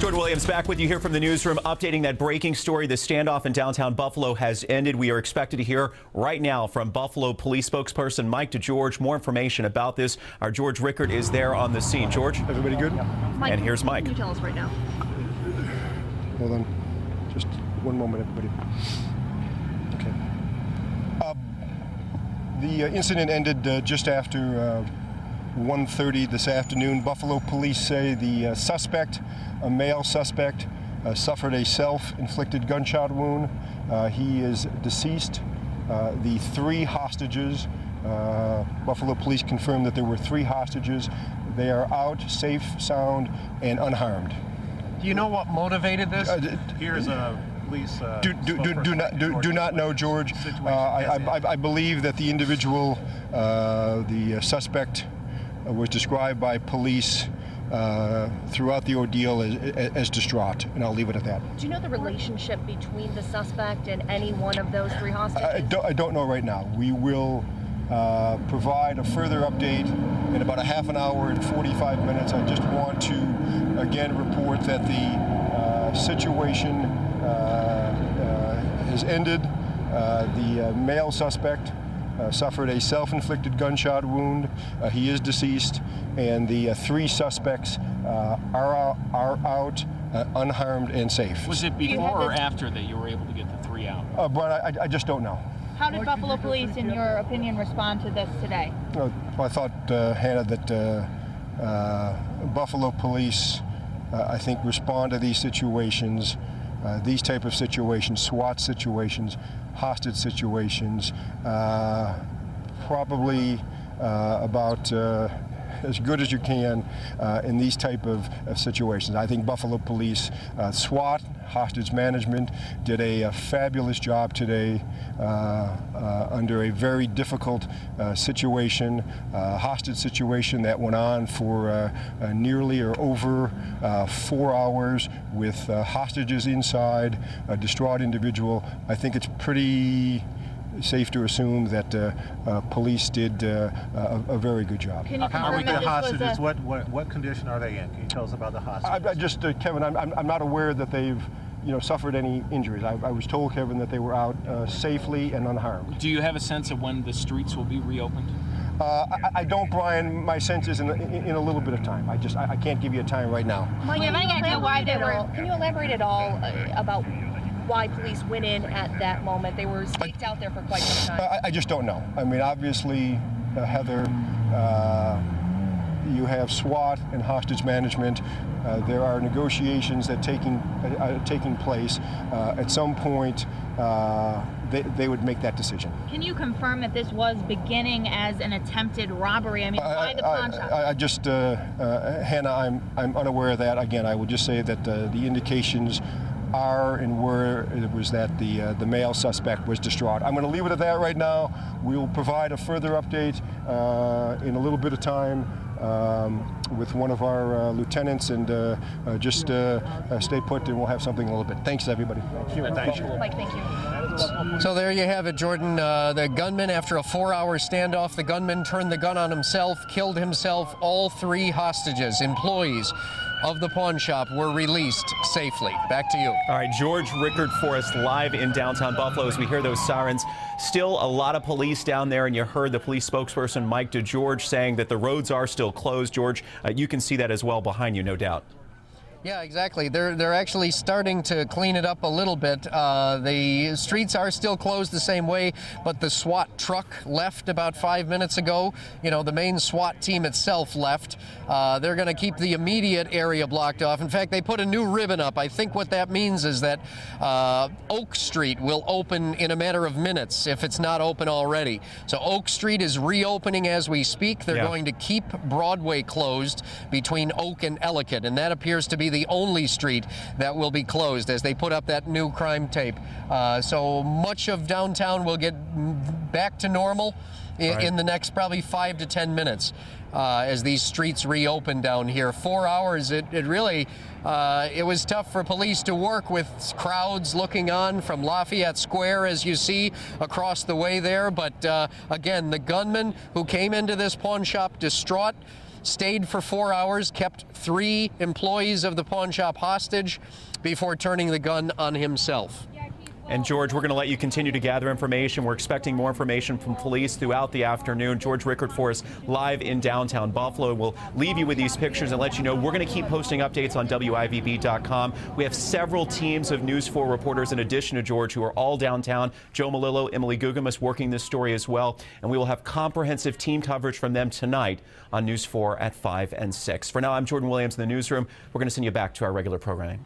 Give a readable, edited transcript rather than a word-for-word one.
Jordan Williams back with you here from the newsroom, updating that breaking story. The standoff in downtown Buffalo has ended. We are expected to hear right now from Buffalo police spokesperson Mike DeGeorge more information about this. Our George Rickard is there on the scene. George? Everybody good? Mike, and here's Mike. Can you tell us right now? Hold on. Just one moment, everybody. Okay. The incident ended just after 1:30 this afternoon. Buffalo police say the suspect, a male suspect, suffered a self-inflicted gunshot wound. He is deceased. The three hostages, Buffalo police confirmed that there were three hostages. They are out, safe, sound, and unharmed. Do you know what motivated this? Here's a police. Do not know, George. I believe that the individual, the suspect, was described by police throughout the ordeal as distraught, and I'll leave it at that. Do you know the relationship between the suspect and any one of those three hostages? I don't know right now. We will provide a further update in about a half an hour and 45 minutes. I just want to again report that the situation has ended. The male suspect suffered a self-inflicted gunshot wound. He is deceased, and the three suspects are out, unharmed and safe. Was it before or after that you were able to get the three out? Brian, I just don't know. How did Buffalo police, in your opinion, respond to this today? I thought, Hannah, that Buffalo police, I think, respond to these situations, these type of situations, SWAT situations, hostage situations, probably about as good as you can in these type of situations. I think Buffalo police, SWAT, hostage management, did a fabulous job today under a very difficult situation, hostage situation that went on for nearly or over 4 hours with hostages inside, a distraught individual. I think it's pretty safe to assume that police did a very good job. Can you How are we confirm the that this was hostages? What condition are they in? Can you tell us about the hostages? Kevin, I'm not aware that they've suffered any injuries. I was told, Kevin, that they were out safely and unharmed. Do you have a sense of when the streets will be reopened? I don't, Brian. My sense is in a little bit of time. I can't give you a time right now. Mike, can you elaborate at all about why police went in at that moment? They were staked out there for quite some time. I just don't know. I mean, obviously, Heather, you have SWAT and hostage management. There are negotiations that taking place. At some point, they would make that decision. Can you confirm that this was beginning as an attempted robbery? I mean, why the pawn shop? Hannah, I'm unaware of that. Again, I will just say that the indications are and were it was that the male suspect was distraught. I'm going to leave it at that right now. We will provide a further update in a little bit of time with one of our lieutenants, and just stay put, and we'll have something in a little bit. Thanks, everybody. Thank you. Mike, thank you. So there you have it, Jordan. The gunman, after a 4-hour standoff, the gunman turned the gun on himself, killed himself. All three hostages, employees of the pawn shop, were released safely. Back to you. All right, George Rickard for us live in downtown Buffalo as we hear those sirens. Still a lot of police down there, and you heard the police spokesperson Mike DeGeorge saying that the roads are still closed. George, you can see that as well behind you, no doubt. Yeah, exactly. They're actually starting to clean it up a little bit. The streets are still closed the same way, but the SWAT truck left about 5 minutes ago. The main SWAT team itself left. They're going to keep the immediate area blocked off. In fact, they put a new ribbon up. I think what that means is that Oak Street will open in a matter of minutes if it's not open already. So Oak Street is reopening as we speak. They're going to keep Broadway closed between Oak and Ellicott, and that appears to be the only street that will be closed as they put up that new crime tape. So much of downtown will get back to normal in the next probably 5 to 10 minutes as these streets reopen down here. 4 hours, it really, it was tough for police to work with crowds looking on from Lafayette Square, as you see across the way there. But again, the gunman who came into this pawn shop distraught, stayed for 4 hours, kept 3 employees of the pawn shop hostage before turning the gun on himself. And George, we're going to let you continue to gather information. We're expecting more information from police throughout the afternoon. George Rickard for us live in downtown Buffalo. We'll leave you with these pictures and let you know we're going to keep posting updates on WIVB.com. We have several teams of News 4 reporters in addition to George who are all downtown. Joe Malillo, Emily Gugamas working this story as well. And we will have comprehensive team coverage from them tonight on News 4 at 5 and 6. For now, I'm Jordan Williams in the newsroom. We're going to send you back to our regular programming.